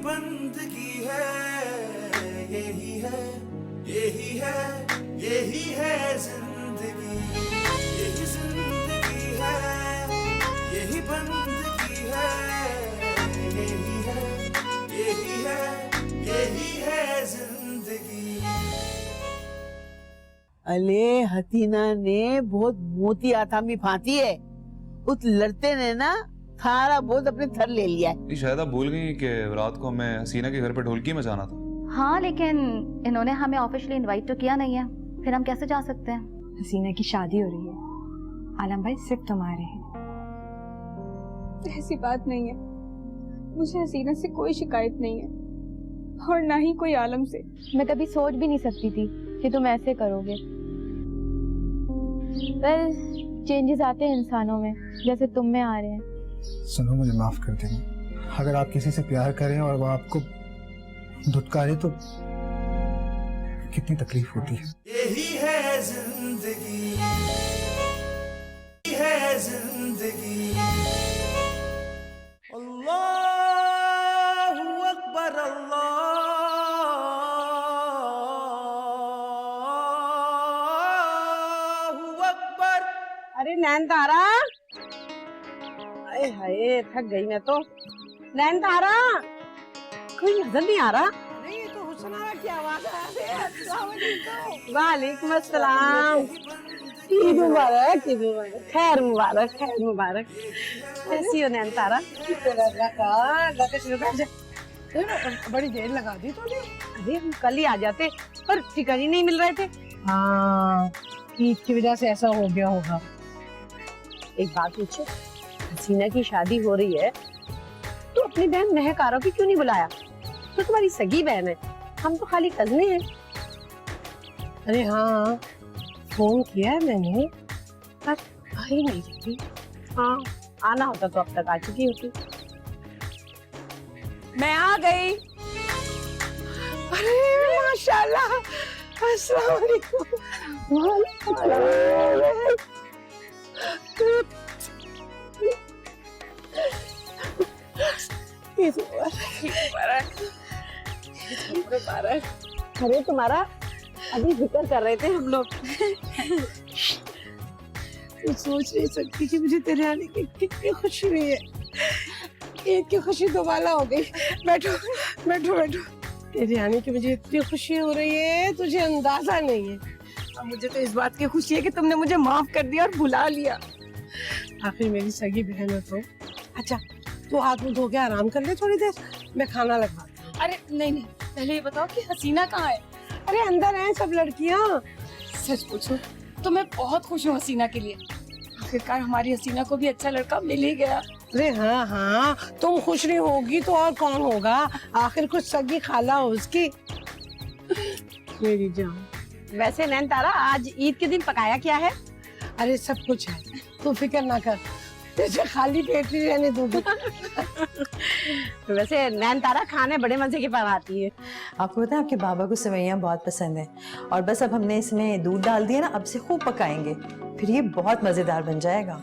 बंदगी है, यही है, यही है, यही है जिंदगी, यही जिंदगी है, यही बंदगी है, यही है, यही है, यही है जिंदगी। अले हसीना ने बहुत मोती आथामी फांती है, उस लड़ते ने ना थारा बहुत अपने थर ले लिया है। शायद आप भूल गई कि रात को हमें हसीना के घर पे ढोलकी में जाना था। हाँ, लेकिन इन्होंने हमें ऑफिशियली इनवाइट तो किया नहीं है, फिर हम कैसे जा सकते हैं? हसीना की शादी हो रही है, आलम भाई सिर्फ तुम्हारे हैं। ऐसी बात नहीं है, मुझे हसीना से कोई शिकायत नहीं है और ना ही कोई आलम से। मैं कभी सोच भी नहीं सकती थी कि तुम ऐसे करोगे। वेल, चेंजेस आते हैं इंसानों में, जैसे तुम में आ रहे हैं। सुनो, मुझे माफ कर देना। अगर आप किसी से प्यार करें और वो आपको धुतकारे तो कितनी तकलीफ होती है। यही है जिंदगी, यही है जिंदगी। अल्लाहु अकबर, अल्लाहु अकबर। अरे नैन तारा, अरे हाय थक गई मैं तो। नैन तारा, कोई नजर नहीं आ रहा। अरे ये तो हुस्ना की आवाज आ रही है। अस्सलाम वालेकुम। वालेकुम अस्सलाम। ईद मुबारक, ईद मुबारक, खैर मुबारक, खैर मुबारक। कैसी हो नैन तारा? बड़ी देर लगा दी तूने। अरे हम कल ही आ जाते, पर ठिकाने ही नहीं मिल रहे थे। हाँ, ईद की वजह से ऐसा हो गया होगा। एक बात पूछो, हसीना की शादी हो रही है तो अपनी बहन महक आरो की क्यों नहीं बुलाया? तो तुम्हारी सगी बहन है, हम तो खाली कजने हैं। अरे हाँ, फोन किया है मैंने, पर आई नहीं थी। हाँ, आना होता तो अब तक आ चुकी होती। मैं आ गई। अरे माशाल्लाह, अस्सलाम वालेकुम। अरे तुम्हारा अभी जिक्र कर रहे थे हम लोग। तू सोच नहीं सकती कि मुझे तेरे आने की कितनी खुशी हुई है। ईद की खुशी दोबारा हो गई। बैठो बैठो बैठो। तेरे आने की मुझे इतनी खुशी हो रही है, तुझे अंदाजा नहीं है। और मुझे तो इस बात की खुशी है कि तुमने मुझे माफ कर दिया और बुला लिया। आखिर मेरी सगी बहन हो तो। अच्छा, तू हाथ मुंह धो के आराम कर ले थोड़ी देर, मैं खाना लगवाती हूँ। अरे नहीं नहीं, पहले ये बताओ कि हसीना कहाँ है? अरे अंदर हैं सब लड़कियाँ। सच पूछो तो मैं बहुत खुश हूँ हसीना के लिए। आखिरकार हमारी हसीना को भी अच्छा लड़का मिल ही गया। अरे हाँ हाँ, तुम खुश नहीं होगी तो और कौन होगा? आखिर कुछ सगी खाला हो उसकी। मेरी जान। वैसे नैन तारा, आज ईद के दिन पकाया क्या है? अरे सब कुछ है, तू फिक्र ना कर, तुझे खाली पेट नहीं रहने दूंगी। वैसे नैन तारा खाने बड़े मजे के बनाती है। आपको पता है आपके बाबा को सेवइयां बहुत पसंद है, और बस अब हमने इसमें दूध डाल दिया ना, अब से खूब पकाएंगे, फिर ये बहुत मजेदार बन जाएगा।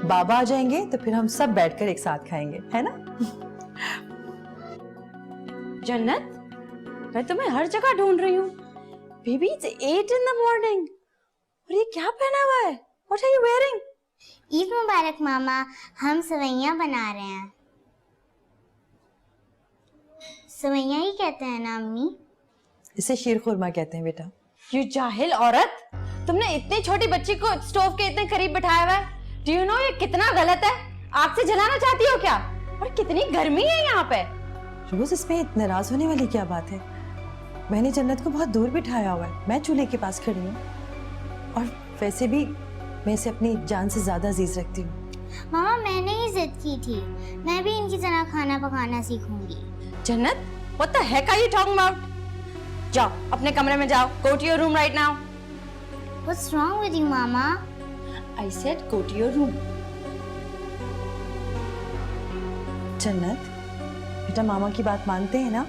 बाबा आ जाएंगे तो फिर हम सब बैठकर एक साथ खाएंगे, है ना? जन्नत, मैं तुम्हें हर जगह ढूंढ रही हूँ। Baby, it's 8 in the morning। और ये क्या पहना हुआ है? What are you wearing? Eid मुबारक मामा, हम सवैयां बना रहे हैं। सवैयां ही कहते हैं ना अम्मी? इसे शीर खुरमा कहते हैं बेटा। You जाहिल औरत, तुमने इतनी छोटी बच्ची को स्टोव के इतने करीब बैठाया हुआ है। Do you know ये कितना गलत है? आग से जलाना चाहती हो क्या? और कितनी गर्मी है यहाँ पे। रोज इसमें नाराज होने वाली क्या बात है? मैंने जन्नत को बहुत दूर बिठाया हुआ है, मैं चूल्हे के पास खड़ी हूँ, और वैसे भी मैं इसे अपनी जान से ज्यादा अजीज रखती हूँ। मामा, मैंने ही जिद की थी, मैं भी इनकी तरह खाना पकाना सीखूंगी। जन्नत, what the heck are you talking about? जाओ अपने कमरे में जाओ। Go to your room right now. What's wrong with you, Mama? I said go to your room. जन्नत, बेटा मामा की बात मानते हैं ना?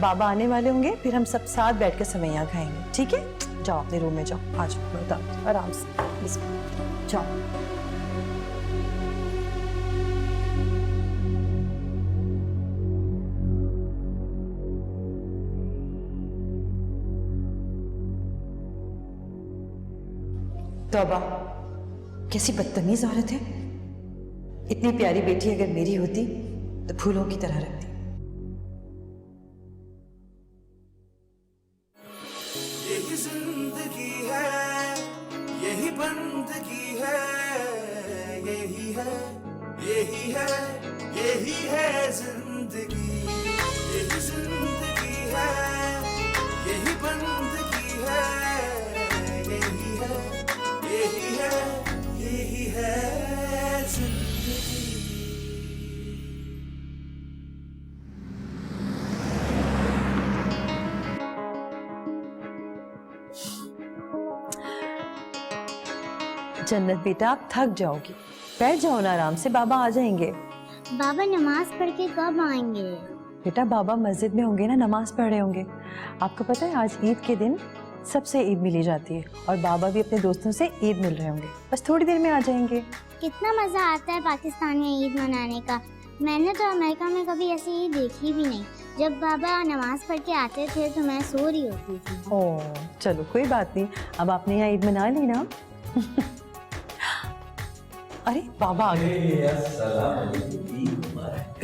बाबा आने वाले होंगे, फिर हम सब साथ बैठकर सेवइयां खाएंगे, ठीक है? जाओ अपने रूम में जाओ, आ जाओ बेटा, आराम से जाओ। तौबा, कैसी बदतमीज औरत है। इतनी प्यारी बेटी अगर मेरी होती तो फूलों की तरह रखती। यही जिंदगी है, यही बंदगी है, यही है, यही है, यही है जिंदगी। यही जिंदगी है, यही बंदगी है, यही है, यही है, यही है जिंदगी। जन्नत बेटा, आप थक जाओगी, बैठ जाओ ना आराम से, बाबा आ जाएंगे। बाबा नमाज पढ़ के कब आएंगे? बेटा बाबा मस्जिद में होंगे ना, नमाज पढ़ रहे होंगे। आपको पता है आज ईद के दिन सबसे ईद मिली जाती है और बाबा भी अपने दोस्तों से ईद मिल रहे होंगे, बस थोड़ी देर में आ जाएंगे। कितना मजा आता है पाकिस्तान में ईद मनाने का। मैंने तो अमेरिका में कभी ऐसी ईद देखी भी नहीं। जब बाबा नमाज पढ़ के आते थे तो मैं सो रही होती थी। ओह चलो कोई बात नहीं, अब आपने यहाँ ईद मना ली ना। अरे बाबा आ गए।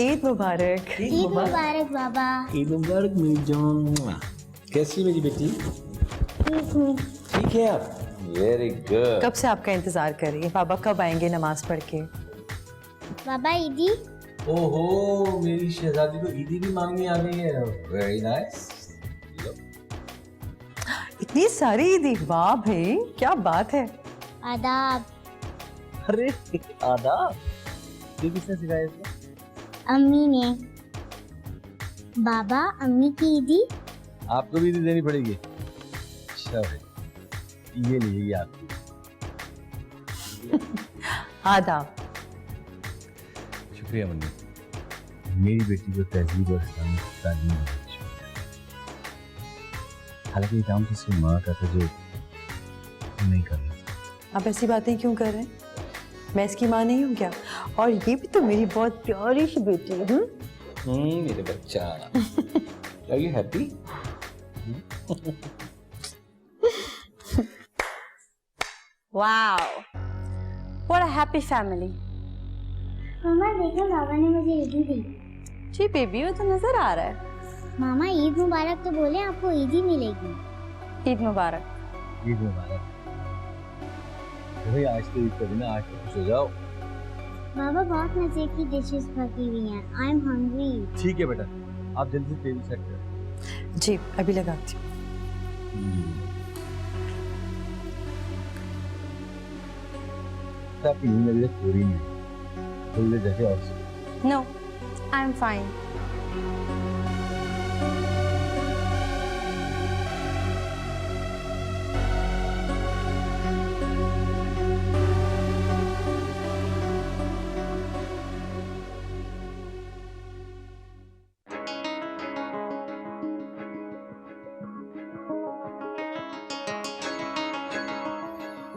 ईद मुबारक। ईद मुबारक बाबा। ईद मुबारक मेरी जान। कैसी मेरी बेटी? ठीक है आप? Very good. कब से आपका इंतजार कर रही है, बाबा कब आएंगे नमाज पढ़ के। बाबा ईदी। ओहो मेरी शहजादी को ईदी भी मांगनी आ गई है। Very nice. इतनी सारी ईदी, वाह भाई क्या बात है। आदाब। अरे आदाब, ये किसने सिखाया इसको? अम्मी ने। बाबा अम्मी की ईदी। आपको भी ईदी देनी पड़ेगी। अच्छा भाई, ये लीजिए आपकी। आदाब। शुक्रिया मम्मी, मेरी बेटी को तहजीब और इस्लामी तालीम देनी चाहिए। हालांकि ये काम तो सिर्फ माँ का था जो नहीं करना। आप ऐसी बातें क्यों कर रहे हैं, मैं इसकी माँ नहीं हूँ क्या? और ये भी तो मेरी बहुत प्यारी सी बेटी है। मेरे बच्चा। Are you happy? Wow, what a happy family. मामा देखो बाबा ने मुझे ईदी दी। जी बेबी, वो तो नजर आ रहा है। मामा ईद मुबारक तो बोले, आपको ईदी मिलेगी। ईद मुबारक। ईद मुबारक। भाई आज तो ईद का दिन है, आज तो खुश हो जाओ। बाबा बहुत मजे की डिशेस पकी हुई हैं। I am hungry. ठीक है बेटा, आप जल्दी से टेबल सेट करो। जी अभी लगाती हूँ। आपकी नींद अभी तक पूरी नहीं है, थोड़ी देर जैसे और सो। No, I'm fine.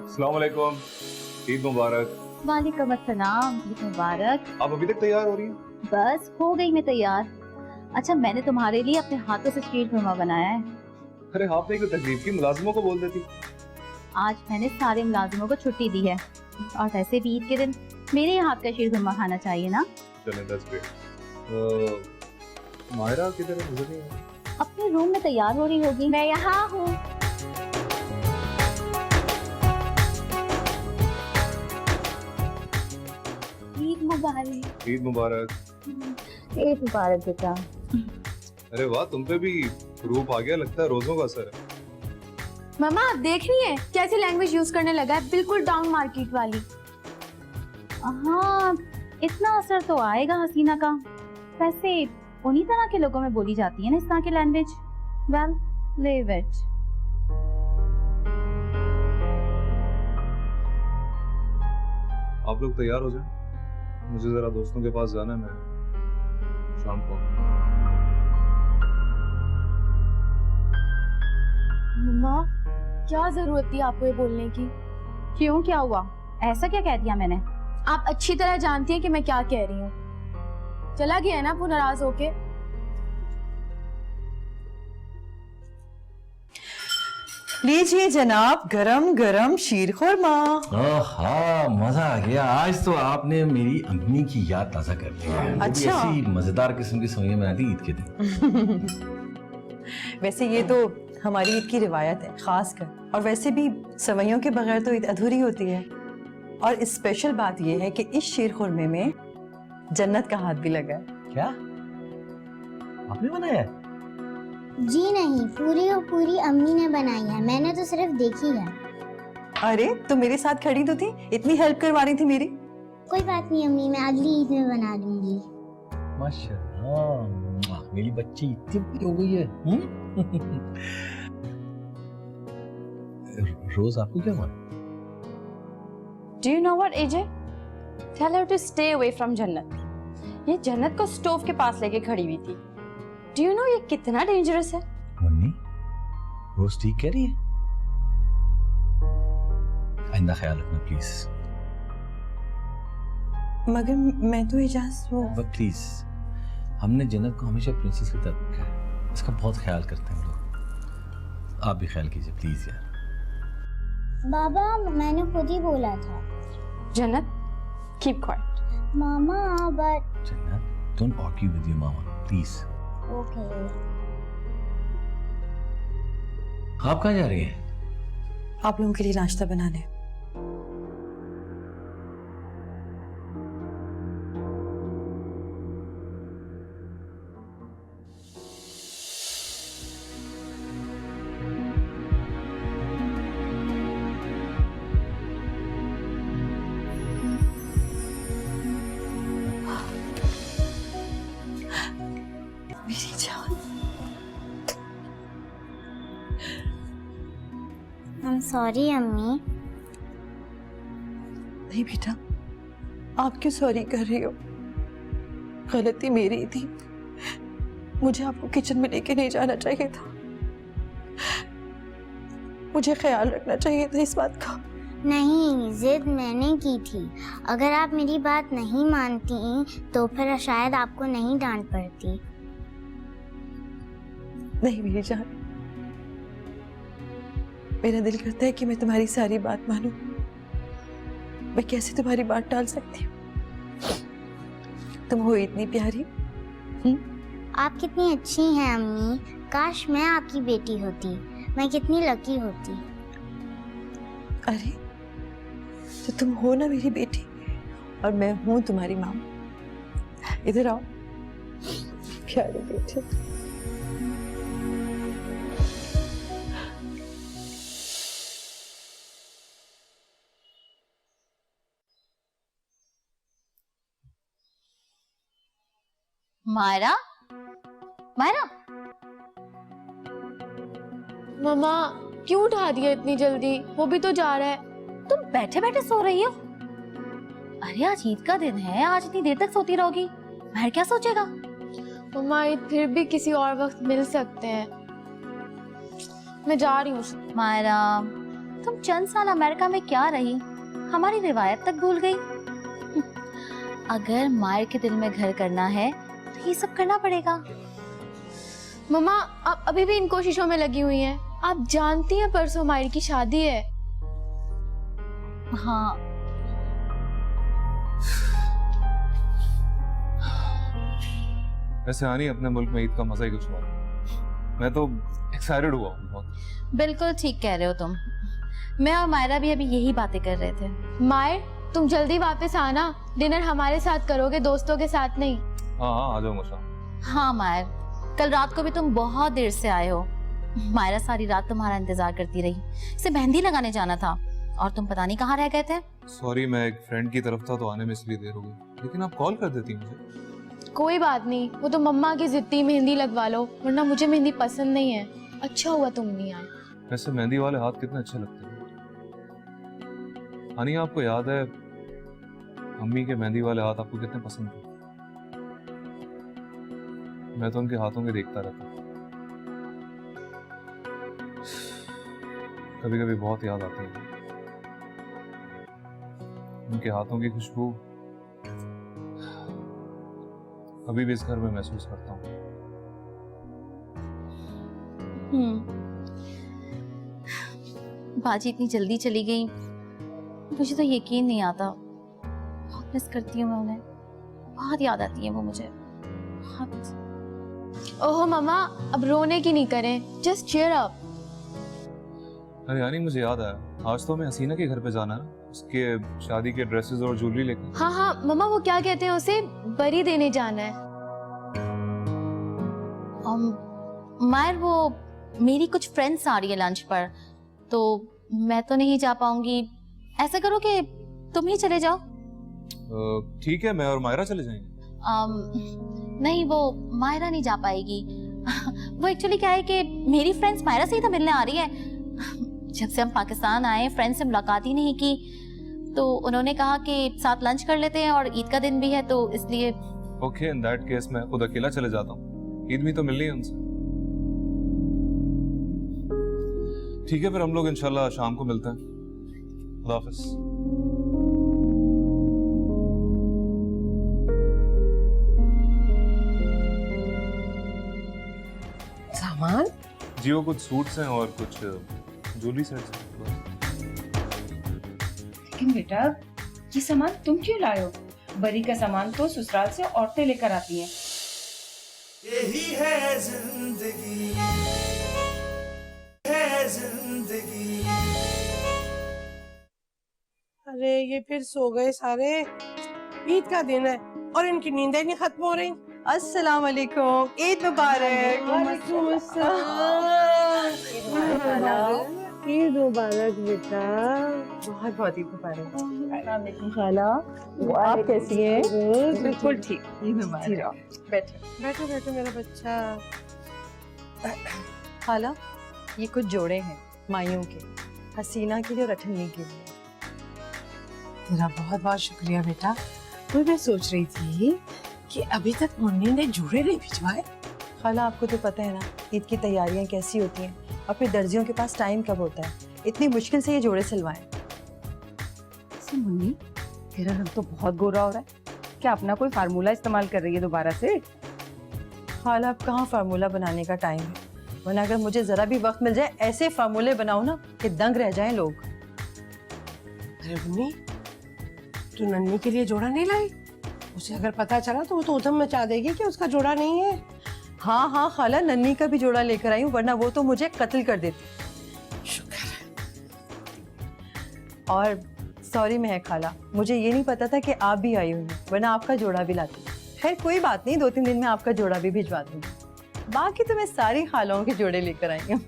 अस्सलाम वालेकुम, ईद मुबारक। वालेकुम अस्सलाम, ईद मुबारक। आप अभी तक तैयार हो रही हैं? बस हो गई मैं तैयार। अच्छा मैंने तुम्हारे लिए अपने हाथों से शीर खुरमा बनाया है। अरे आपने कोई तकलीफ की, मुलाजिमों को बोल देती। आज मैंने सारे मुलाजिमों को छुट्टी दी है और वैसे भी ईद के दिन मेरे ही हाथ का शीर खुरमा खाना चाहिए ना। चलें, दैट्स ग्रेट। मायरा किधर है, मुझे नहीं है। अपने रूम में तैयार हो रही होगी। मैं यहाँ हूँ। ईद मुबारक। ईद मुबारक। ईद मुबारक बेटा। अरे वाह, तुम पे भी रूप आ गया, लगता है रोजों का असर है। मम्मा आप देख रही हैं कैसी लैंग्वेज यूज करने लगा है, बिल्कुल डाउन मार्केट वाली। हाँ इतना असर तो आएगा हसीना का। वैसे उन्हीं तरह के लोगों में बोली जाती है ना इस तरह की लैंग्वेज। Well live it. आप लोग तैयार हो जाएं, मुझे जरा दोस्तों के पास जाना है। मैं शाम को। मम्मा क्या जरूरत थी आपको ये बोलने की? क्यों, क्या हुआ? ऐसा क्या कह दिया मैंने? आप अच्छी तरह जानती हैं कि मैं क्या कह रही हूँ। चला गया है ना वो नाराज होके। लीजिए जनाब, गरम गरम शीर खुरमा। हाँ, मजा आ गया। आज तो आपने मेरी अम्मी की याद ताजा कर दी। अच्छा। ऐसी मजेदार किस्म की सवैयां बनाती ईद के दिन। वैसे ये तो हमारी ईद की रिवायत है खास कर, और वैसे भी सवैयों के बगैर तो ईद अधूरी होती है। और स्पेशल बात ये है कि इस शीर खुरमे में जन्नत का हाथ भी लगा है। क्या आपने बनाया है? जी नहीं, पूरी और पूरी अम्मी ने बनाई है, मैंने तो सिर्फ देखी है। अरे तो मेरे साथ खड़ी तो थी, इतनी हेल्प करवा रही थी मेरी। कोई बात नहीं अम्मी, मैं अगली ईद में बना दूंगी। माशाल्लाह, मेरी बच्ची इतनी बड़ी हो गई है। रोज आपको क्या हुआ? Do you know what, AJ? Tell her to stay away from जन्नत। ये जन्नत को स्टोव के पास लेके खड़ी हुई थी। Do you know ये कितना डेंजरस है? मम्मी, रोज ठीक कह रही है? आइंदा ख्याल रखना प्लीज। मगर मैं तो इजाज़त वो। प्लीज, हमने जन्नत को हमेशा प्रिंसेस की तरह रखा है, इसका बहुत ख्याल करते हैं हम लोग। आप भी ख्याल कीजिए प्लीज यार। बाबा मैंने खुद ही बोला था। जन्नत, keep quiet। Mama but. जन्नत, don't argue with your mama, please। Okay. आप कहाँ जा रही हैं? आप लोगों के लिए नाश्ता बनाने। मेरी जान। I'm sorry अम्मी। नहीं बेटा, आप क्यों सॉरी कर रही हो? गलती मेरी थी, मुझे आपको किचन में लेके नहीं जाना चाहिए था। मुझे ख्याल रखना चाहिए था इस बात का। नहीं, जिद मैंने की थी। अगर आप मेरी बात नहीं मानती तो फिर शायद आपको नहीं डांट पड़ती। नहीं मेरी जान, मेरा दिल करता है कि मैं तुम्हारी सारी बात मानूं। मैं कैसे तुम्हारी बात टाल सकती हूँ? तुम हो इतनी प्यारी। आप कितनी अच्छी हैं अम्मी, काश मैं आपकी बेटी होती, मैं कितनी लकी होती। अरे तो तुम हो ना मेरी बेटी, और मैं हूं तुम्हारी माँ। इधर आओ प्यारे बेटे। मायरा, मायरा, मम्मा क्यों उठा दिया इतनी जल्दी? वो भी तो जा रहा है। तुम बैठे बैठे सो रही हो? अरे आज ईद का दिन है, आज इतनी देर तक सोती रहोगी? मायर क्या सोचेगा? मम्मा ईद फिर भी किसी और वक्त मिल सकते हैं। मैं जा रही हूँ। मायरा, तुम चंद साल अमेरिका में क्या रही, हमारी रिवायत तक भूल गई? अगर मायर के दिल में घर करना है तो ये सब करना पड़ेगा। मम्मा आप अभी भी इन कोशिशों में लगी हुई हैं। आप जानती हैं परसों मायर की शादी है। हाँ, वैसे आनी अपने मुल्क में ईद का मजा ही कुछ और है। मैं तो एक्साइटेड हुआ हूँ बहुत। बिल्कुल ठीक कह रहे हो तुम। मैं और मायरा भी अभी यही बातें कर रहे थे। मायर तुम जल्दी वापस आना, डिनर हमारे साथ करोगे, दोस्तों के साथ नहीं। हाँ हाँ आ जाऊंगा। हाँ मायर, कल रात को भी तुम बहुत देर से आए हो। मायरा सारी रात तुम्हारा इंतजार करती रही, इसे मेहंदी लगाने जाना था और तुम पता नहीं कहाँ रह गए थे। सॉरी, मैं एक फ्रेंड की तरफ था तो आने में इसलिए देर हो गई, लेकिन आप कॉल कर देती मुझे। कोई बात नहीं, वो तो मम्मा की जिद थी मेहंदी लगवा लो, वरना मुझे मेहंदी पसंद नहीं है। अच्छा हुआ तुम नहीं आए। वैसे मेहंदी वाले हाथ कितने अच्छे लगते हैं। हानी, आपको याद है अम्मी के मेहंदी वाले हाथ आपको कितने पसंद थे? मैं तो उनके हाथों के देखता रहता। कभी कभी बहुत याद आती है उनके हाथों की खुशबू। अभी भी इस घर में महसूस करता हूँ। बाजी इतनी जल्दी चली गई, मुझे तो यकीन नहीं आता। बहुत मिस करती हूँ मैं उन्हें, बहुत याद आती है वो मुझे बहुत। ओह मम्मा, अब रोने की नहीं करें, जस्ट चीयर अप। अरे यानी मुझे याद आया, आज तो हमें हसीना के घर पे जाना है ना, उसके शादी के ड्रेसेस और ज्वेलरी लेके। हाँ हाँ मम्मा, वो क्या कहते हैं उसे, बरी देने जाना है। मायर, वो मेरी कुछ फ्रेंड्स आ रही है लंच पर, तो मैं तो नहीं जा पाऊंगी। ऐसा करो कि तुम ही चले जाओ। ठीक है, मैं और मायरा चले जाएंगे। नहीं, वो मायरा नहीं जा पाएगी। वो एक्चुअली क्या है कि मेरी फ्रेंड्स मायरा से ही तो मिलने आ रही है। जब से हम पाकिस्तान आए, फ्रेंड्स से मुलाकात ही नहीं की, तो उन्होंने कहा कि साथ लंच कर लेते हैं और ईद का दिन भी है, तो इसलिए। ओके, इन दैट केस मैं खुद अकेला चले जाता हूँ, ईद में तो मिलनी है उनसे। ठीक है, फिर हम लोग इंशाल्लाह शाम को मिलते हैं। अल्लाह हाफिज। सामान जी, वो कुछ सूट्स हैं और कुछ ज्वेलरी सेट्स हैं। लेकिन बेटा, ये सामान तुम क्यों लाए हो? बरी का सामान तो ससुराल से औरतें लेकर आती हैं। यही है जिंदगी, है जिंदगी। अरे ये फिर सो गए सारे, ईद का दिन है और इनकी नींदें नहीं खत्म हो रही। अस्सलाम वालेकुम, ईद मुबारक। वालेकुम अस्सलाम। ईद मुबारक बेटा। बहुत बहुत ईद मुबारक। खाला, आप कैसी हैं? बिल्कुल ठीक। ईद मुबारक। बैठो बैठो बैठो मेरा बच्चा। खाला, ये कुछ जोड़े हैं माइयों के, हसीना के लिए और अठन्नी के लिए। तेरा बहुत बहुत शुक्रिया बेटा। तो मैं सोच रही थी कि अभी तक मुन्नी ने जोड़े नहीं भिजवाए। खाला, आपको तो पता है ना ईद की तैयारियां कैसी होती हैं, और फिर दर्जियों के पास टाइम कब होता है, इतनी मुश्किल से ये जोड़े सिलवाएं। मुन्नी, तेरा रंग तो बहुत गोरा हो रहा है, क्या अपना कोई फार्मूला इस्तेमाल कर रही है दोबारा से? खाला, अब कहाँ फार्मूला बनाने का टाइम है, वरना अगर मुझे जरा भी वक्त मिल जाए ऐसे फार्मूले बनाओ ना कि दंग रह जाएं लोग। अरे मुन्नी, तू नन्नी के लिए जोड़ा नहीं लाई? उसे अगर पता चला तो वो तो उधम मचा देगी कि उसका जोड़ा नहीं है। हाँ हाँ खाला, नन्नी का भी जोड़ा लेकर आई हूँ, वरना वो तो मुझे कत्ल कर देती। शुक्र है। और सॉरी मैं खाला, मुझे ये नहीं पता था कि आप भी आई हुई हैं, वरना आपका जोड़ा भी लाती। खैर कोई बात नहीं, 2-3 दिन में आपका जोड़ा भी भिजवा दूंगी। बाकी तो मैं सारी खालाओं के जोड़े लेकर आई हूँ।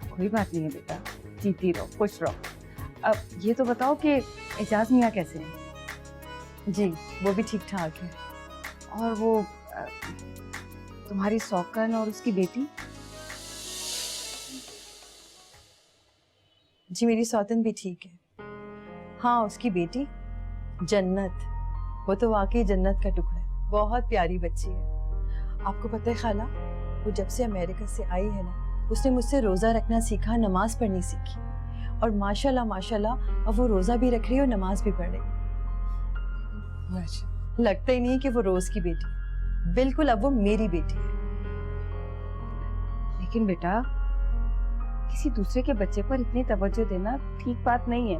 कोई बात नहीं है बेटा, जीती रहो, खुश रहो। अब ये तो बताओ कि एजाज मियाँ कैसे हैं? जी, वो भी ठीक ठाक है। और वो तुम्हारी सौकन और उसकी बेटी? जी, मेरी सौतन भी ठीक है। हाँ, उसकी बेटी जन्नत, वो तो वाकई जन्नत का टुकड़ा है, बहुत प्यारी बच्ची है। आपको पता है खाला, वो जब से अमेरिका से आई है ना, उसने मुझसे रोज़ा रखना सीखा, नमाज पढ़नी सीखी, और माशाल्लाह माशाल्लाह अब वो रोज़ा भी रख रही है और नमाज भी पढ़ रही है। लगता ही नहीं कि वो रोज की बेटी है, बिल्कुल अब वो मेरी बेटी है। लेकिन बेटा, किसी दूसरे के बच्चे पर इतनी तवज्जो देना ठीक बात नहीं है।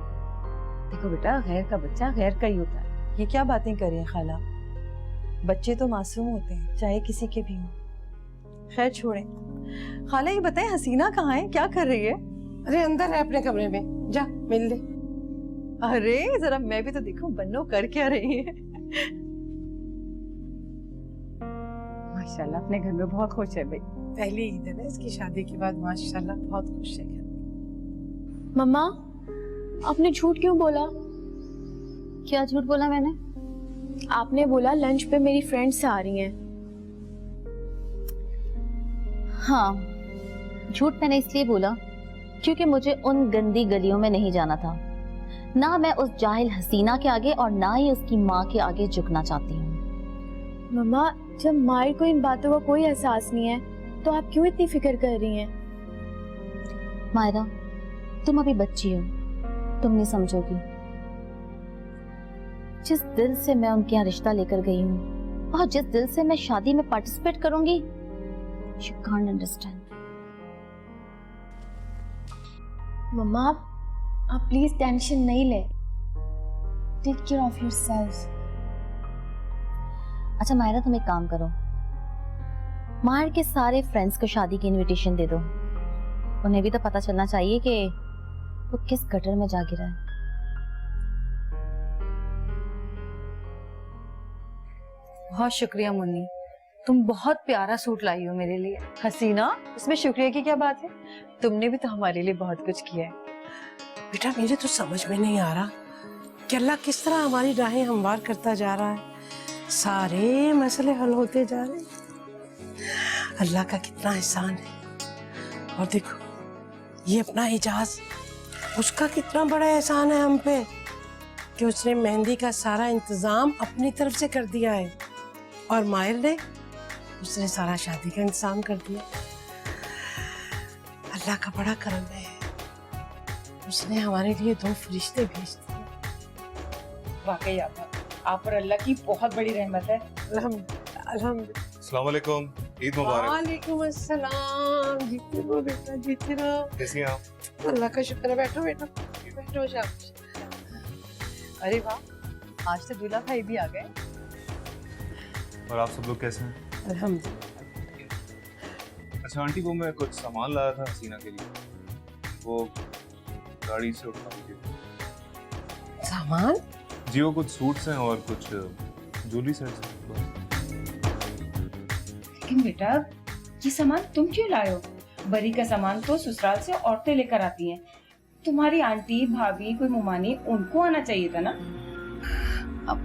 देखो बेटा, गैर का बच्चा गैर का ही होता है। ये क्या बातें कर रही हैं खाला, बच्चे तो मासूम होते हैं, चाहे किसी के भी हों। खैर छोड़ें। खाला, ये बताएं हसीना कहाँ है, क्या कर रही है? अरे अंदर है अपने कमरे में, जा मिल ले। अरे जरा मैं भी तो देखूं बन्नो कर क्या रही है। माशाल्लाह, अपने घर में बहुत खुश है भाई। पहली ईद है ना इसकी शादी के बाद, माशाल्लाह बहुत खुश है। मम्मा, आपने झूठ क्यों बोला? क्या झूठ बोला मैंने? आपने बोला लंच पे मेरी फ्रेंड्स आ रही हैं। हाँ, झूठ मैंने इसलिए बोला क्योंकि मुझे उन गंदी गलियों में नहीं जाना था। ना मैं उस जाहिल हसीना के आगे और ना ही उसकी माँ के आगे झुकना चाहती हूँ। मम्मा, जब मायर को इन बातों का कोई एहसास नहीं है, तो आप क्यों इतनी फिक्र कर रही हैं? मायरा, तुम अभी बच्ची हो, तुम नहीं समझोगी। जिस दिल से मैं उनके यहाँ रिश्ता लेकर गई हूँ और जिस दिल से मैं शादी में पार्टिसिपेट करूंगी, you can't understand। मम्मा, आप आप प्लीज टेंशन नहीं ले, टेक केयर ऑफ योरसेल्फ। अच्छा मायरा, तुम एक काम करो, माहिर के सारे फ्रेंड्स को शादी की इनविटेशन दे दो। उन्हें भी तो पता चलना चाहिए कि वो किस गटर में जा गिरा है। बहुत शुक्रिया मुन्नी, तुम बहुत प्यारा सूट लाई हो मेरे लिए। हसीना, इसमें शुक्रिया की क्या बात है, तुमने भी तो हमारे लिए बहुत कुछ किया है। बेटा मुझे तो समझ में नहीं आ रहा कि अल्लाह किस तरह हमारी राहें हमवार करता जा रहा है, सारे मसले हल होते जा रहे हैं। अल्लाह का कितना एहसान है। और देखो ये अपना इजाज, उसका कितना बड़ा एहसान है हम पे कि उसने मेहंदी का सारा इंतजाम अपनी तरफ से कर दिया है, और माहिर ने उसने सारा शादी का इंतजाम कर दिया। अल्लाह का बड़ा करम है, उसने हमारे लिए 2 फरिश्ते भेज दिए। वाकई आप पर अल्लाह की बहुत बड़ी रहमत है। अल्हम्दुलिल्लाह। अस्सलाम वालेकुम, ईद मुबारक। वालेकुम अस्सलाम। जीते रहो बेटा, जीते रहो। कैसी हैं आप? अल्लाह का शुक्र है। बैठो बैठो बैठो। शाबाश। अरे वाह, आज तो दूल्हा भाई भी आ गए। और आप सब लोग कैसे हैं? अल्हम्दुलिल्लाह। अच्छा आंटी, वो मैं कुछ सामान लाया था हसीना के लिए, वो गाड़ी से उठा लीजिए। सामान? जी वो कुछ सूट्स हैं और कुछ ज्वेलरी सेट्स हैं। लेकिन बेटा ये सामान तुम क्यों लाए हो? बरी का सामान तो ससुराल से औरतें लेकर आती हैं। तुम्हारी आंटी, भाभी, कोई मुमानी, उनको आना चाहिए था ना। अब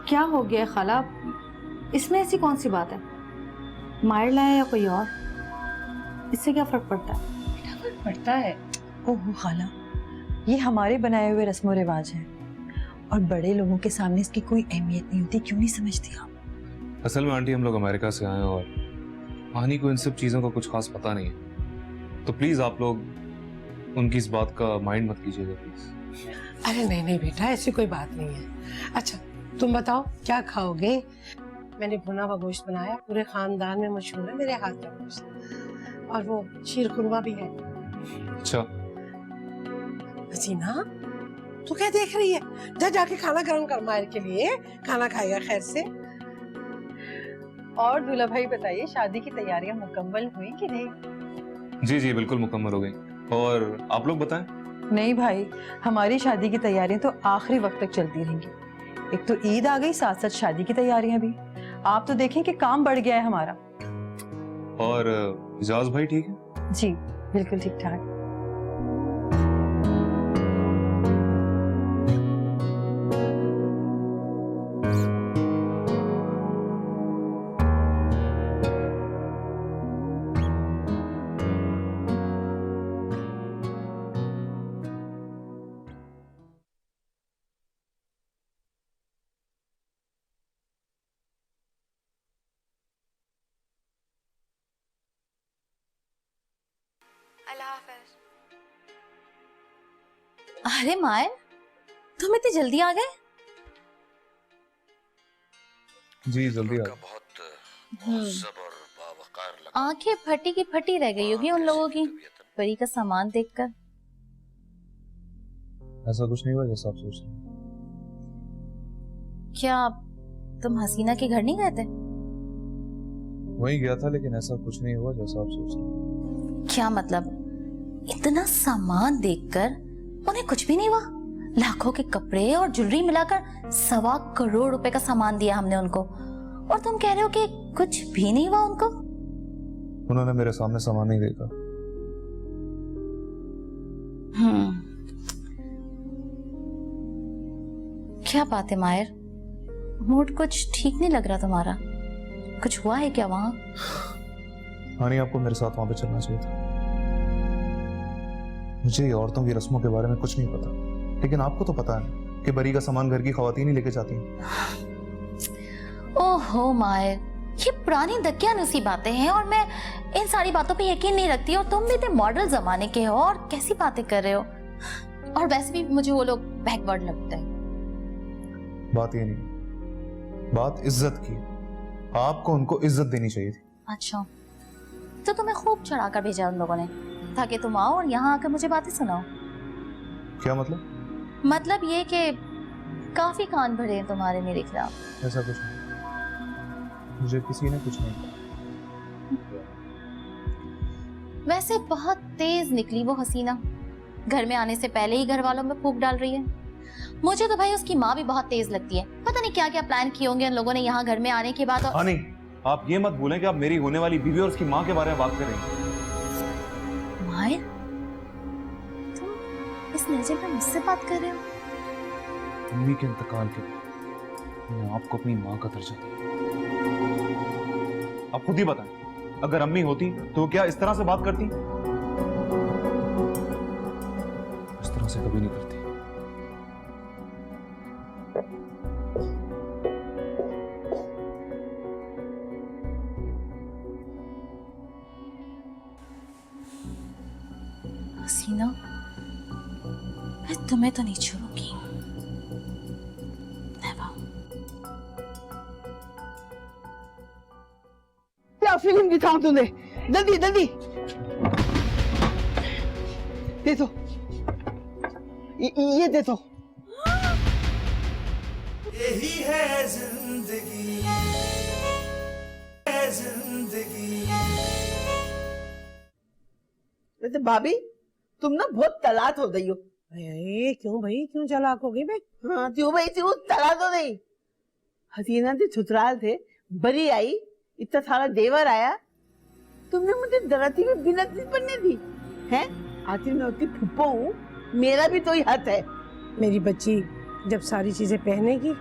क्या हो गया खाला, इसमें ऐसी कौन सी बात है? मायर लाए या कोई और, इससे क्या फर्क पड़ता है? बेटा फर्क पड़ता है। ओह खाला, ये हमारे बनाए हुए रस्मों रिवाज हैं और बड़े लोगों के सामने इसकी कोई अहमियत नहीं होती। क्यों नहीं समझती आप? असल में आंटी हम लोग अमेरिका से आए हैं और पानी को इन सब चीज़ों का कुछ खास पता नहीं है, तो प्लीज़ आप लोग उनकी इस बात का माइंड मत कीजिएगा प्लीज़। अरे नहीं नहीं बेटा, ऐसी कोई बात नहीं है। अच्छा तुम बताओ क्या खाओगे? मैंने भुना हुआ गोश्त बनाया, पूरे खानदान में मशहूर है मेरे हाथ का गोश्त, और वो शीर खुरमा भी है। अच्छा हसीना तू क्या देख रही है? जा जाके खाना गर्म कर, मायर के लिए खाना खाएगा खैर से। और दूल्हा भाई बताइए, शादी की तैयारियां मुकम्मल हुई कि नहीं? जी जी बिल्कुल मुकम्मल हो गई। और आप लोग बताएं? नहीं भाई, हमारी शादी की तैयारियां तो आखिरी वक्त तक चलती रहेंगी। एक तो ईद आ गई, साथ साथ शादी की तैयारियां भी। आप तो देखें कि काम बढ़ गया है हमारा। और इजाज भाई ठीक है? जी बिल्कुल ठीक ठाक। अरे मायर, तुम इतनी जल्दी आ गए? जी जल्दी आ। आंखें फटी की फटी रह गई होगी उन लोगों की परी का सामान देखकर। ऐसा कुछ नहीं हुआ जैसा आप सोच रहे हैं। क्या तुम हसीना के घर नहीं गए थे? वहीं गया था, लेकिन ऐसा कुछ नहीं हुआ जैसा आप सोच रहे हैं। क्या मतलब? इतना सामान देखकर उन्हें कुछ भी नहीं हुआ? लाखों के कपड़े और ज्वेलरी मिलाकर 1.25 करोड़ रुपए का सामान दिया हमने उनको, और तुम कह रहे हो कि कुछ भी नहीं हुआ उनको? उन्होंने मेरे सामने सामान नहीं देखा। क्या बात है मायर, मूड कुछ ठीक नहीं लग रहा तुम्हारा। कुछ हुआ है क्या वहां? हानी आपको मेरे साथ वहां पे चलना चाहिए था। मुझे ये औरतों की रस्मों के बारे में कुछ नहीं पता, लेकिन आपको तो पता है कि बरी का सामान घर की खवातीन ही लेके जाती हैं। ओहो मायर, ये पुरानी दकियानुसी बातें हैं और मैं इन सारी बातों पे यकीन नहीं रखती, और तुम भी इतने मॉडर्न जमाने के हो और कैसी बातें कर रहे हो। और वैसे भी मुझे वो लोग बैकवर्ड लगते हैं। बात ये नहीं, बात इज्जत की। आपको उनको इज्जत देनी चाहिए थी। अच्छा, तो तुम्हें खूब चढ़ाकर भेजा उन लोगों ने, था कि तुम आओ और यहाँ आकर मुझे बातें सुनाओ। क्या मतलब? मतलब ये कि काफी कान भरे हैं तुम्हारे मेरे खिलाफ। ऐसा कुछ नहीं, मुझे किसी ने कुछ नहीं कहा। वैसे बहुत तेज निकली वो हसीना, घर में आने से पहले ही घर वालों में फूंक डाल रही है। मुझे तो भाई उसकी माँ भी बहुत तेज लगती है। पता नहीं क्या क्या प्लान किए होंगे उन लोगों ने यहाँ घर में आने के बाद। और नहीं, आप ये मत भूलें कि आप मेरी होने वाली बीवी और उसकी माँ के बारे में बात कर रही हैं। मायर, तुम इस लहजे में मुझसे बात कर रहे हो? अम्मी के इंतकाल के बाद मैंने आपको अपनी माँ का दर्जा दिया। आप खुद ही बताएं, अगर अम्मी होती तो क्या इस तरह से बात करती? इस तरह से कभी नहीं करती। हसीना, मैं तुम्हें तो नहीं छोड़ूंगी। क्या फिल्म दिखाऊं तुम्हें? जल्दी जल्दी दे दो, ये दे दो। यही है जिंदगी, है जिंदगी। वैसे भाभी तुम ना बहुत तलाक हो गई हो। अरे क्यों भाई, क्यों चालाक हो गई भाई? हाँ क्यों भाई, क्यों तलाक हो गई? हसीना थे, छुतराल थे, बरी आई, इतना सारा देवर आया, तुमने मुझे डराती हुई बिनत नहीं बनने दी है? आखिर मैं उसकी फुप्पो हूँ, मेरा भी तो ही हक है। मेरी बच्ची जब सारी चीजें पहनेगी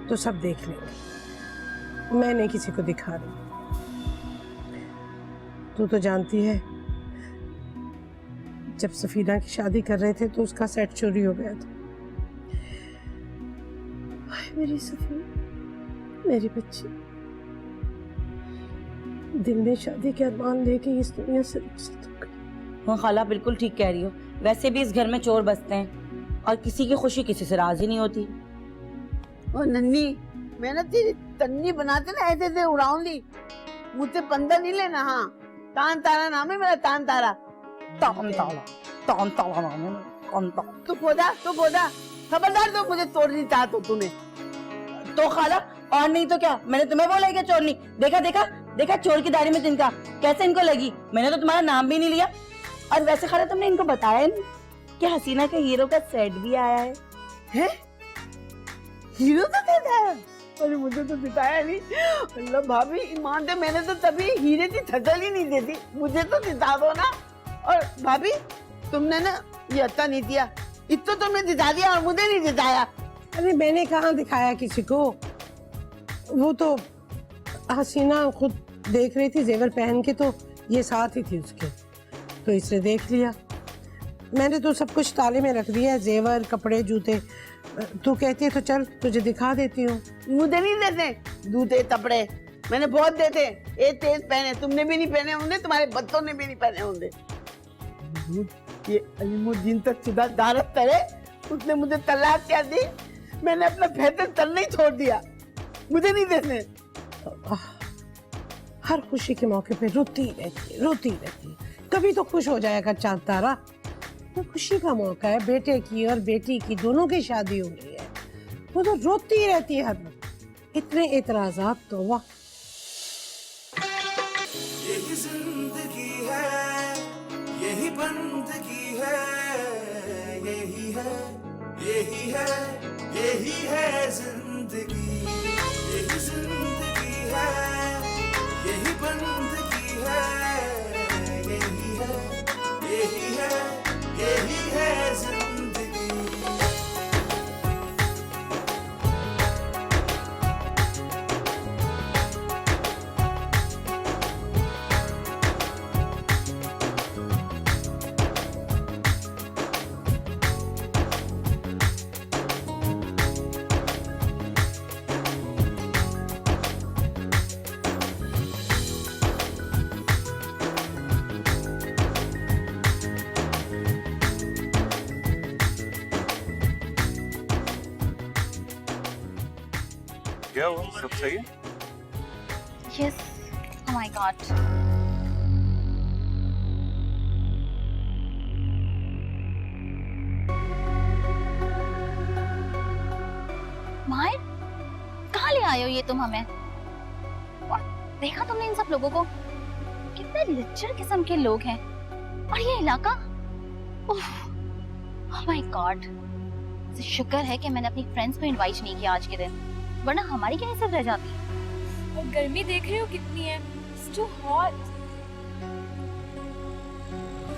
तो सब देख लेंगे, मैं नहीं किसी को दिखा रही। तू तो जानती है जब सफीना की शादी कर रहे थे तो उसका सेट चोरी हो गया था। मेरी सफीना, मेरी बच्ची, दिल में शादी के अरमान लेके इस दुनिया से रुखसत हो गई। हाँ खाला, बिल्कुल ठीक कह रही हो। वैसे भी इस घर में चोर बसते हैं और किसी की खुशी किसी से राजी नहीं होती। और नन्नी, मैं ना तेरी तन्नी बनाते ना ऐसे ऐसे उड़ाऊंगी, मुझसे पंगा नहीं लेना। हाँ, तान तारा नाम है मेरा, तान तारा। तान तारा, तान तारा नाम है मेरा, तान तारा। तू बोदा खबरदार, तो मुझे तोड़नी चाहत हो तूने तो खाला, और नहीं तो क्या, मैंने तुम्हें बोला है क्या चोर नहीं? देखा देखा देखा चोर की दाढ़ी में तिनका कैसे इनको लगी। मैंने तो तुम्हारा नाम भी नहीं लिया। और वैसे खाला तुमने इनको बताया नहीं कि हसीना के हीरो का सेट भी आया है? हीरो का सेट आया? अरे मुझे तो दिखाया नहीं। अल्लाह भाभी, ईमान से मैंने तो तभी हीरे की थकल ही नहीं देती, मुझे तो दिखा दो ना। और भाभी तुमने ना ये अच्छा नहीं दिया, इतना तुमने दिखा दिया और मुझे नहीं दिखाया। अरे मैंने कहाँ दिखाया किसी को, वो तो हसीना खुद देख रही थी जेवर पहन के, तो ये साथ ही थी उसके, तो इसने देख लिया। मैंने तो सब कुछ ताले में रख दिया है, जेवर, कपड़े, जूते। तू कहती है तो चल तुझे दिखा देती हूँ। मुझे नहीं देते जूते कपड़े, मैंने बहुत देते। एक तेज पहने, तुमने भी नहीं पहने होंगे, तुम्हारे बच्चों ने भी नहीं पहने होंगे। ये अलीमुद्दीन तक सुधा दारत करे, उसने मुझे तलाक क्या दी, मैंने अपना फैसला तलना ही छोड़ दिया, मुझे नहीं देने। हर खुशी के मौके पे रोती रहती है। कभी तो खुश हो जाएगा चांद तारा। तो खुशी का मौका है, बेटे की और बेटी की दोनों की शादी हो रही है, वो तो रोती रहती है हर वक्त। इतने एतराजात तो वाह। यही जिंदगी है, यही बंदगी है, यही है, यही है, यही है जिंदगी, यही जिंदगी है, यही बंदगी है, यही है, यही है, यही है जिंदगी। क्या हुआ, सब सही है? Yes. Oh my God. आए हो ये तुम हमें? और देखा तुमने इन सब लोगों को? कितने लिच्चर किस्म के लोग हैं। और ये इलाका, ओह माय गॉड। शुक्र है कि मैंने अपनी फ्रेंड्स को इनवाइट नहीं किया आज के दिन, वरना हमारी क्या इज्जत रह जाती। और गर्मी देख रहे हो कितनी है, इट्स टू हॉट।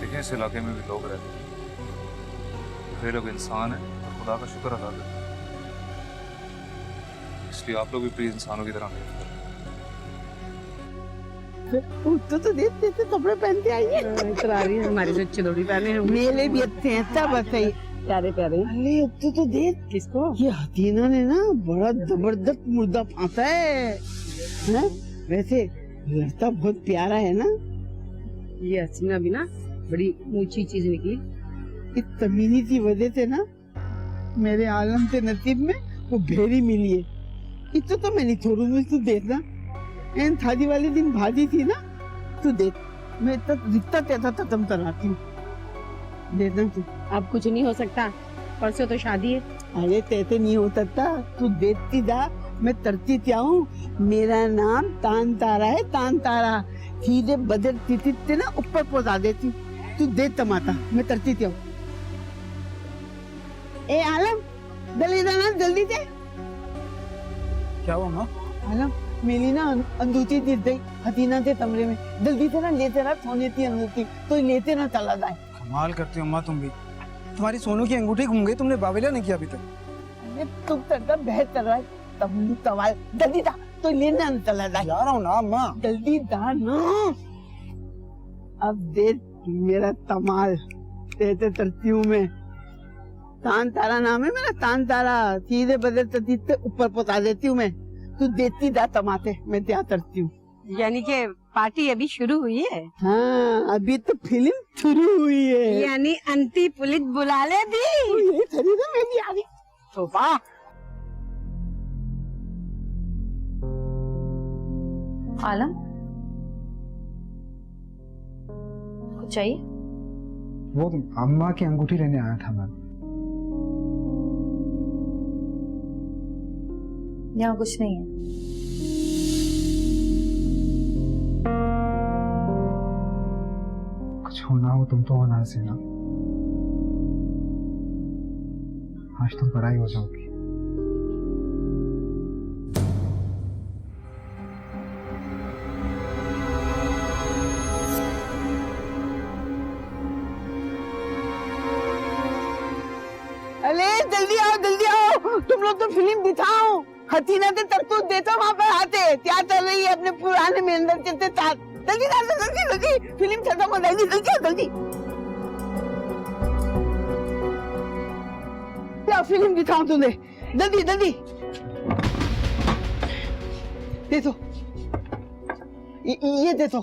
देखें इस इलाके में भी लोग रहते हैं, वे लोग इंसान हैं और खुदा का शुक्र अदा करते हैं, इसलिए आप लोग भी प्लीज इंसानों की तरह रहें। तो देखते थे कपड़े पहनते आई है इतना रही है हमारी से चिलोड़ी पहने हैं, मेले भी अच्छे हैं, सब अच्छे ही प्यारे प्यारे। अरे तो देख किसको, ये हसीना ने ना बड़ा जबरदस्त मुर्दा फांसा है। वैसे लड़का बहुत प्यारा है ना। ये हसीना भी ना बड़ी ऊंची चीज निकली। इस तमीनी की वजह से ना मेरे आलम के नसीब में वो भेड़ी मिली है। इतना तो मैं नहीं छोड़ूंगी, तू देखना। एन शादी वाले दिन भाजी थी ना, तू देख मैं इतना रिश्ता तेरा खत्म कराती हूँ, देखना तू। अब कुछ नहीं हो सकता, परसों तो शादी है। अरे तैसे नहीं हो सकता, तू देखती जा, मैं तरती क्या हूँ। मेरा नाम तान तारा है, तान तारा। सीधे बदल तिथि ना ऊपर पहुंचा देती। तू देख टमाटा, मैं तरती क्या हूँ। ए आलम जल्दी जाना, जल्दी से। क्या हुआ माँ? आलम मेरी ना अंदूची दिख गई हसीना के कमरे में, जल्दी से ना लेते ना सोने की अंगूठी, तो लेते ना चला जाए। कमाल करती हो माँ तुम भी। तुम्हारी सोनू की अंगूठी घूम गई, तुमने बावेला नहीं किया अभी तक। अरे तुम तक बहस कर रहा है, तब सवाल जल्दी जा, तो लेना ना चला जाए। जा रहा हूँ ना माँ। जल्दी जा ना। अब देख मेरा तमाल तेरे तरती हूँ मैं। तान तारा नाम है मेरा, तान तारा। सीधे बदल तरती से ऊपर पहुंचा देती हूँ मैं। तू देती जा टमाटे, मैं क्या करती हूँ। यानी कि पार्टी अभी शुरू हुई है? हाँ अभी तो फिल्म शुरू हुई है। यानी अंती पुलिस बुला ले दी। ये थरी ना मेरी आ गई। सोफा आलम कुछ चाहिए? वो अम्मा की अंगूठी लेने आया था मैं। यहाँ कुछ नहीं है। कुछ होना हो तुम तो होना सीना। आज तुम पढ़ाई हो जाओगी। अरे जल्दी आओ, जल्दी आओ, तुम लोग तो फिल्म दिखाओ। हसीना से तरतूत देता वहाँ पर आते क्या चल रही है अपने पुराने मेंढर के साथ। जल्दी जल्दी जल्दी, फिल्म खत्म हो जाएगी, जल्दी जल्दी। क्या फिल्म दिखाऊं तुम्हें, जल्दी जल्दी। देखो ये देखो।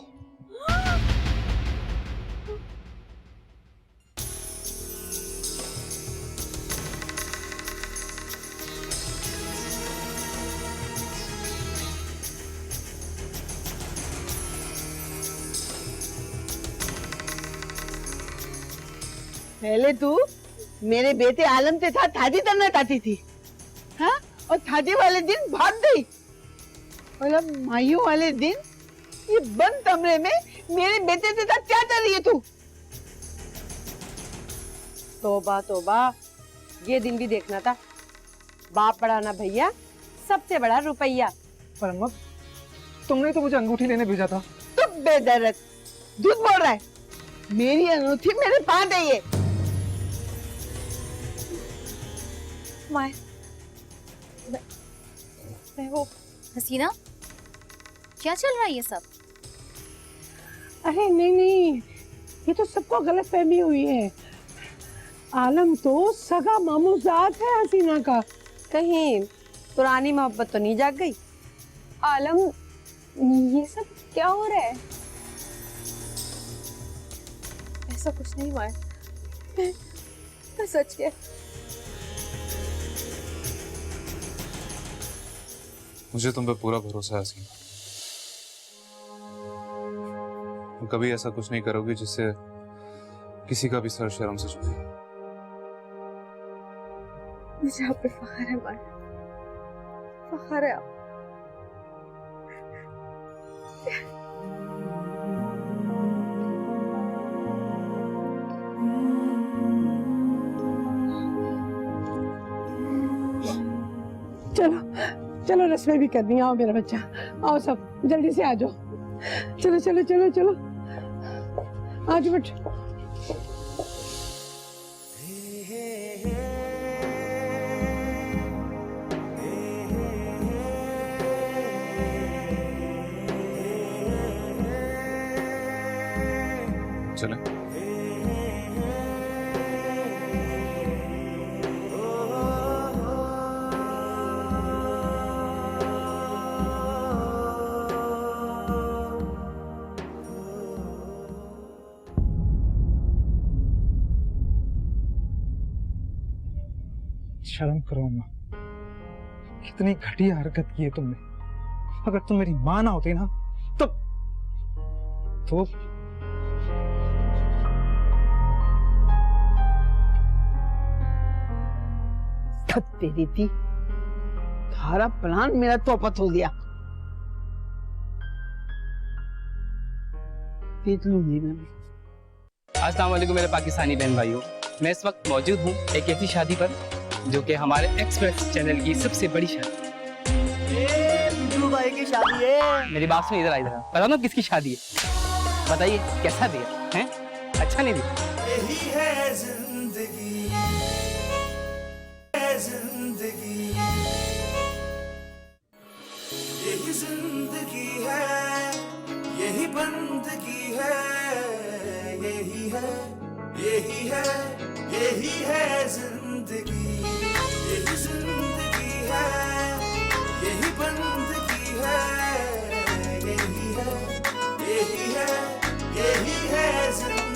पहले तू मेरे बेटे आलम के साथ शादी करना चाहती थी, हाँ? और शादी वाले दिन भाग गई, और अब मायूं वाले दिन ये बंद कमरे में मेरे बेटे के साथ क्या कर रही है तू? तौबा तौबा, ये दिन भी देखना था। बाप बड़ा ना भैया, सबसे बड़ा रुपया। पर अम्मा तुमने तो मुझे अंगूठी लेने भेजा था। तू बेदरद झूठ बोल रहा है। मेरी अंगूठी मेरे पास है। ये मैं वो हसीना, क्या चल रहा है ये सब? अरे नहीं नहीं, ये तो सबको गलत फहमी हुई है। आलम तो सगा मामूजात है हसीना का। कहीं पुरानी मोहब्बत तो नहीं जाग गई? आलम ये सब क्या हो रहा है? ऐसा कुछ नहीं हुआ है, मैं सच के। मुझे तुम पे पूरा भरोसा है हसीना। तुम कभी ऐसा कुछ नहीं करोगे जिससे किसी का भी सर शर्म से झुके। मुझे आप पे फख्र है माया, फख्र है आप। चलो चलो रस्में भी करनी है। आओ मेरा बच्चा, आओ सब जल्दी से आ जाओ। चलो चलो चलो चलो आ जाओ बेटा। चले। शर्म करो अम्मा, कितनी घटिया हरकत की है तुमने। अगर तुम मेरी माँ ना होती ना तो तेरी थी सारा प्लान मेरा चौपट हो गया। देख लूंगी मैं। अस्सलाम वालेकुम मेरे पाकिस्तानी बहन भाइयों, मैं इस वक्त मौजूद हूँ एक ऐसी शादी पर जो कि हमारे एक्सप्रेस चैनल की सबसे बड़ी शादी। बिजू भाई की शादी है। मेरी बात सुन, इधर इधर पता ना किसकी शादी है? बताइए कैसा दिया है? अच्छा नहीं दिया? यही है जिंदगी, है जिंदगी, यही जिंदगी है, यही बंदगी है, यही है, यही है, यही है जिंदगी, यही जिंदगी है, यही बंदगी है, यही है, यही है, यही है जिंदगी।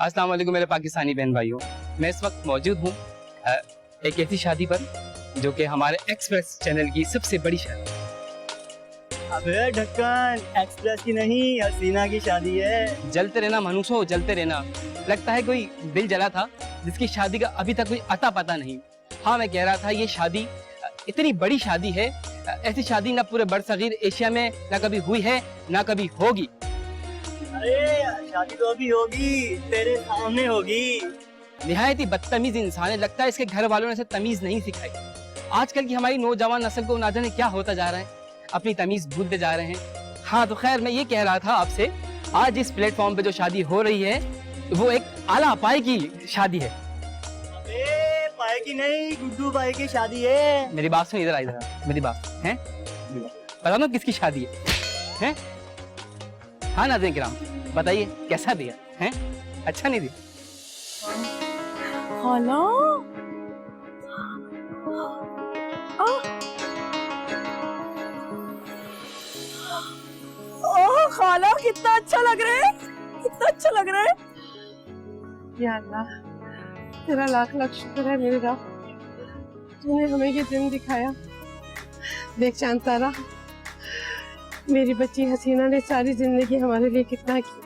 अस्सलाम वालेकुम मेरे पाकिस्तानी बहन भाइयों, मैं इस वक्त मौजूद हूँ एक ऐसी शादी पर जो कि हमारे एक्सप्रेस चैनल की सबसे बड़ी शादी। अबे ढक्कन, एक्सप्रेस की नहीं हसीना की शादी है। जलते रहना मनुष्यों, जलते रहना। लगता है कोई दिल जला था जिसकी शादी का अभी तक कोई अता पता नहीं। हाँ, मैं कह रहा था ये शादी इतनी बड़ी शादी है, ऐसी शादी ना पूरे बरसगीर एशिया में ना कभी हुई है ना कभी होगी। अरे शादी तो अभी होगी, तेरे सामने होगी। निहायत ही बदतमीज इंसान है, लगता है इसके घर वालों ने इसे तमीज नहीं सिखाई। आजकल की हमारी नौजवान नस्ल को ना जाने क्या होता जा रहा है, अपनी तमीज भूलते जा रहे हैं। हाँ तो खैर, मैं ये कह रहा था आपसे, आज इस प्लेटफॉर्म पे जो शादी हो रही है वो एक आला पाए की शादी है। अबे पाए की नहीं, गुड्डू भाई की शादी है। मेरी बात सुन, इधर आई, मेरी बात है, पता ना किसकी शादी है? हाँ नाज़रीन किराम, बताइए कैसा दिया है? अच्छा नहीं दिया? खाला, ओह खाला, कितना अच्छा लग रहा है, कितना अच्छा लग रहा है। या अल्लाह, तेरा लाख लाख शुक्र है मेरे रब, तूने हमें ये दिन दिखाया। देख चांद तारा, मेरी बच्ची हसीना ने सारी जिंदगी हमारे लिए कितना किया।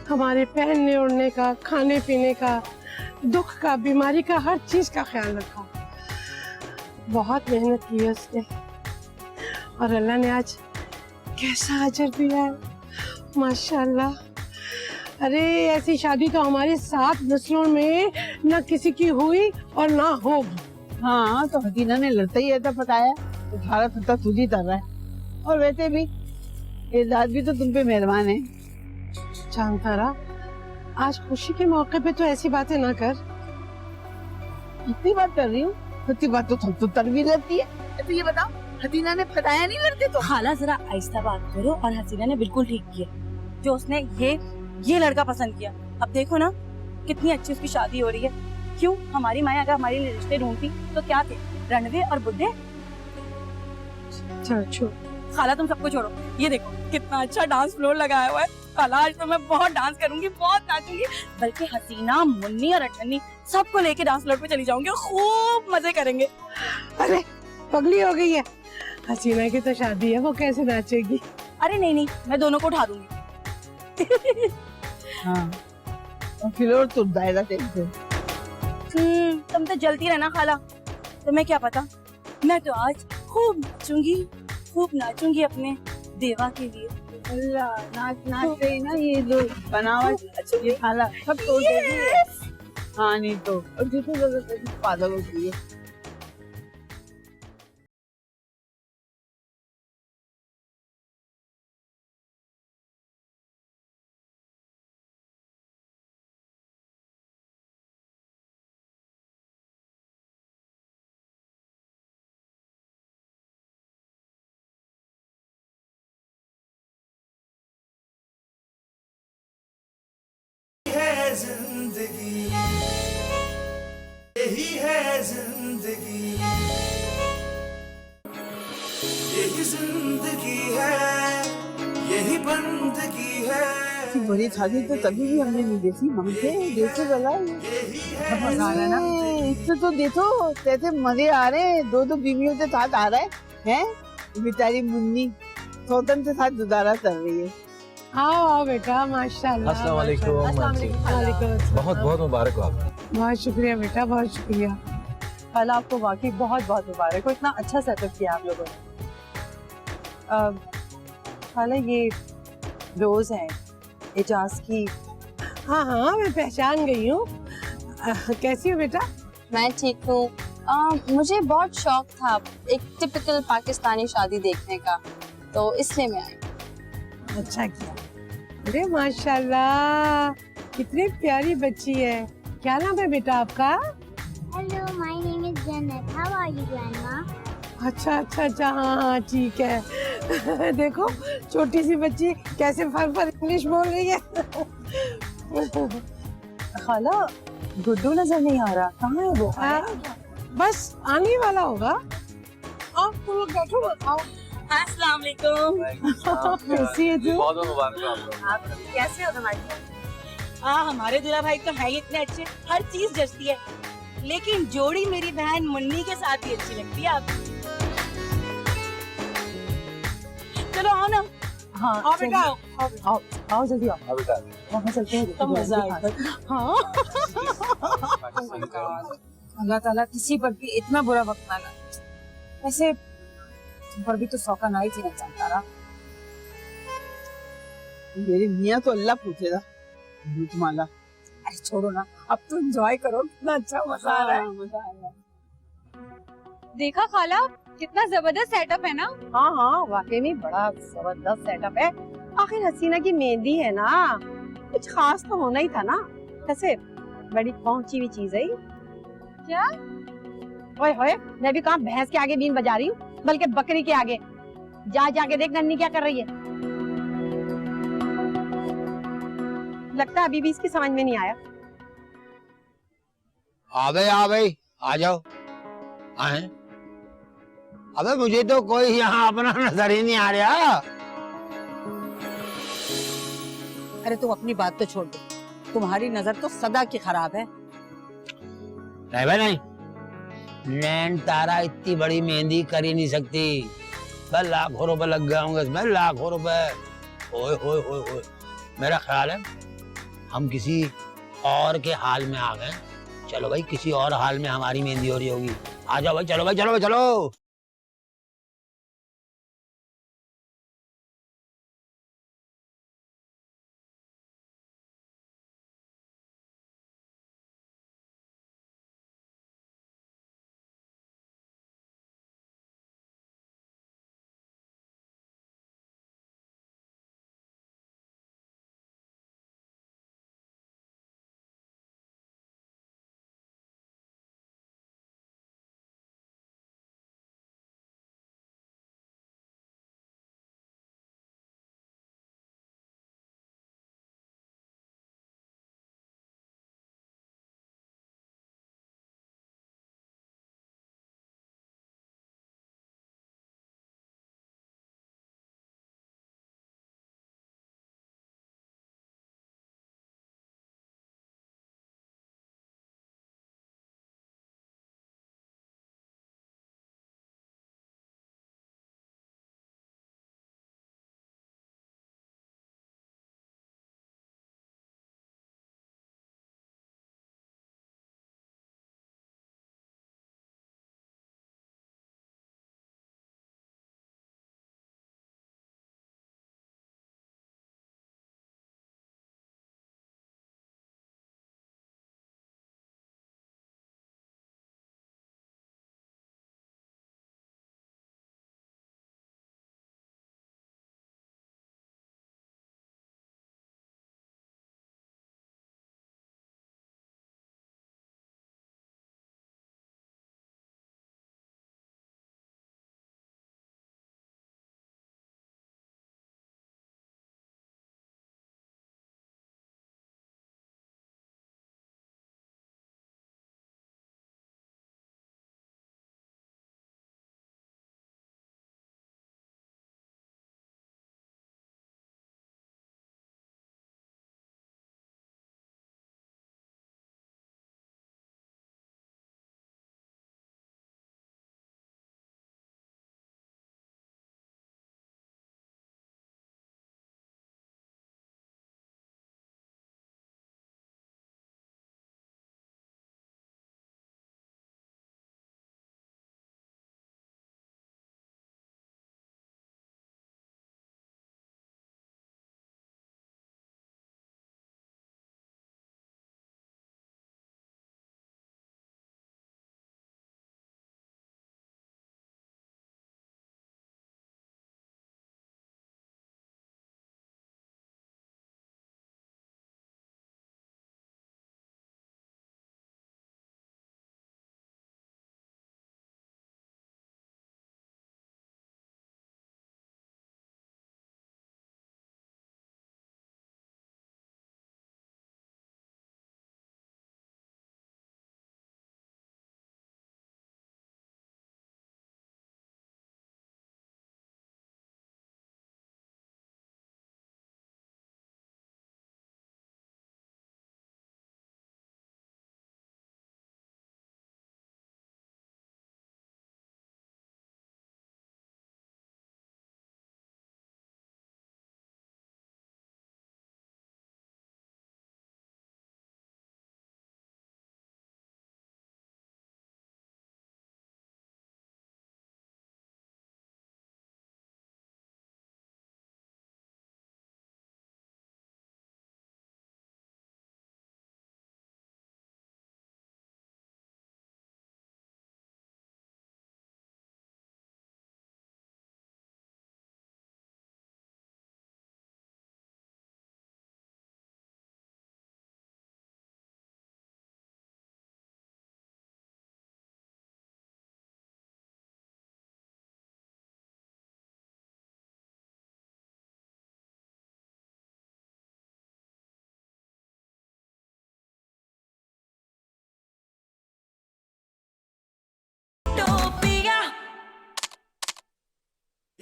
हमारे पहनने ओढ़ने का, खाने पीने का, दुख का, बीमारी का, हर चीज का ख्याल रखा। बहुत मेहनत की है उसने, और अल्लाह ने आज कैसा अजर दिया है, माशाल्लाह। अरे ऐसी शादी तो हमारे 7 नस्लों में न किसी की हुई और ना होगी। हाँ तो हसीना ने लड़ता ही ऐसा पकाया, तो सारा सत्ता तुझ ही कर रहा है। और वैसे भी एजाज भी तो तुम पे मेहरबान है। चांतारा, आज खुशी के मौके पे तो ऐसी बातें ना कर। इतनी बात कर रही हूँ, इतनी बात तो तर भी रहती है। तो ये बताओ, हसीना ने फटाया नहीं लड़ते तो? खाला जरा आहिस्ता बात करो, और हसीना ने बिल्कुल ठीक किया जो उसने ये लड़का पसंद किया। अब देखो ना कितनी अच्छी उसकी शादी हो रही है। क्यों, हमारी माया अगर हमारे लिए रिश्ते ढूंढती तो क्या थे, रणवे और बुड्ढे। छोड़ खाला, तुम सबको छोड़ो, ये देखो कितना अच्छा डांस फ्लोर लगाया हुआ है। खाला, आज तो मैं बहुत डांस करूंगी, बहुत नाचूंगी, बल्कि हसीना, मुन्नी और अठन्नी सबको लेके डांस फ्लोर पे चली जाऊंगी, खूब मजे करेंगे। अरे पगली हो गई है, हसीना की तो शादी है, वो कैसे नाचेगी? अरे नहीं, मैं दोनों को उठा दूंगी। हाँ, और फिर और तो दायरा देखते। तुम तो जलती रहना खाला, तुम्हें क्या पता, मैं तो आज खूब नाचूंगी अपने देवा के लिए। अल्लाह, नाच रही ना ये जो बनावट, ये खाला सब तोड़ देगी। हाँ नहीं तो पागल होती है। जिंदगी यही है जिंदगी, यही जिंदगी है, यही बंदगी है। बड़ी शादी तो कभी भी हमने नहीं देखी। ममते देखो जरा, इससे तो देखो कैसे मजे आ रहे हैं। 2 बीवियों के साथ आ रहा है? बेचारी मुन्नी सौतन के साथ गुजारा कर रही है। आओ बेटा, माशाल्लाह। अस्सलाम वालेकुम। बहुत बहुत मुबारक हो आपको। बहुत शुक्रिया बेटा, बहुत शुक्रिया। खाला, आपको वाकई बहुत बहुत मुबारक हो, इतना अच्छा सेटअप किया आप लोगों ने। खाला, ये रोज है एजाज की। हाँ, मैं पहचान गई हूँ। कैसी हो बेटा? मैं ठीक हूँ। मुझे बहुत शौक था एक टिपिकल पाकिस्तानी शादी देखने का, तो इसलिए मैं आई। अच्छा किया। अरे माशाल्लाह, कितनी प्यारी बच्ची है। क्या नाम है बेटा आपका? Hello, my name is Jannat. How are you grandma? अच्छा, हाँ ठीक है। देखो छोटी सी बच्ची कैसे फर इंग्लिश बोल रही है। खाला, गुड्डू नजर नहीं आ रहा, कहाँ है वो? बस आने वाला होगा। आप लोग बैठो, आओ। अस्सलाम वालेकुम। कैसी है तू? बहुत मुबारक हो आपको। आप कैसे हो तुम्हारी? हाँ हमारे दूल्हा भाई तो है ही इतने अच्छे, हर चीज जचती है, लेकिन जोड़ी मेरी बहन मुन्नी के साथ ही अच्छी लगती है आपको। चलो आओ ना। हाँ आओ बेटा आओ। आओ आओ जल्दी आओ बेटा वहाँ चलते हैं तो मजा आएगा। हाँ अल्लाह ताला किसी पर भी इतना बुरा वक्त ना लाए। वैसे तुम पर भी तो 100 का नाइट ही चलता रहा। मेरी मियाँ तो अल्लाह पूछेगा माला। अरे छोड़ो ना, अब तो एंजॉय करो, कितना अच्छा मजा आ रहा है। देखा खाला कितना जबरदस्त सेटअप है ना। हाँ हाँ वाकई में बड़ा जबरदस्त सेटअप है। आखिर हसीना की मेहंदी है ना, कुछ खास तो होना ही था ना। वैसे बड़ी पहुंची हुई चीज है ये। क्या? ओए होए, मैं भी कहाँ भैंस के आगे बीन बजा रही हूँ, बल्कि बकरी के आगे। जा जाके देख नन्नी क्या कर रही है। लगता है अभी भी इसकी समझ में नहीं आया। आ भाई आ जाओ। आए अबे मुझे तो कोई यहाँ अपना नजर ही नहीं आ रहा। अरे तुम अपनी बात तो छोड़ दो, तुम्हारी नजर तो सदा की खराब है। नहीं भाई नहीं, नैन तारा इतनी बड़ी मेहंदी कर ही नहीं सकती। बस लाखों रुपए लग गए होंगे इसमें, लाखों रुपए। ओए ओए ओए ओए, मेरा ख्याल है हम किसी और के हाल में आ गए। चलो भाई किसी और हाल में हमारी मेहंदी हो रही होगी। आ जाओ भाई, चलो भाई, चलो भाई, चलो।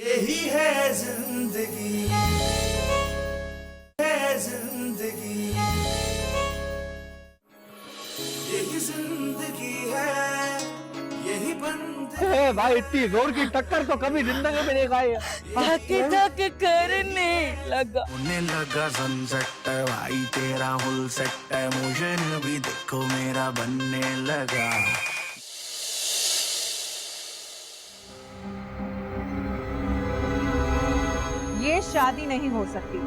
यही है जिंदगी, है जिंदगी, यही जिंदगी है, यही बंदगी। ए भाई, इतनी जोर की टक्कर तो कभी जिंदगी में नहीं खाई है। धक करने लगा, होने लगा सनसेट भाई, तेरा फुल सेट है, मोशन भी देखो मेरा बनने लगा। ये शादी नहीं हो सकती।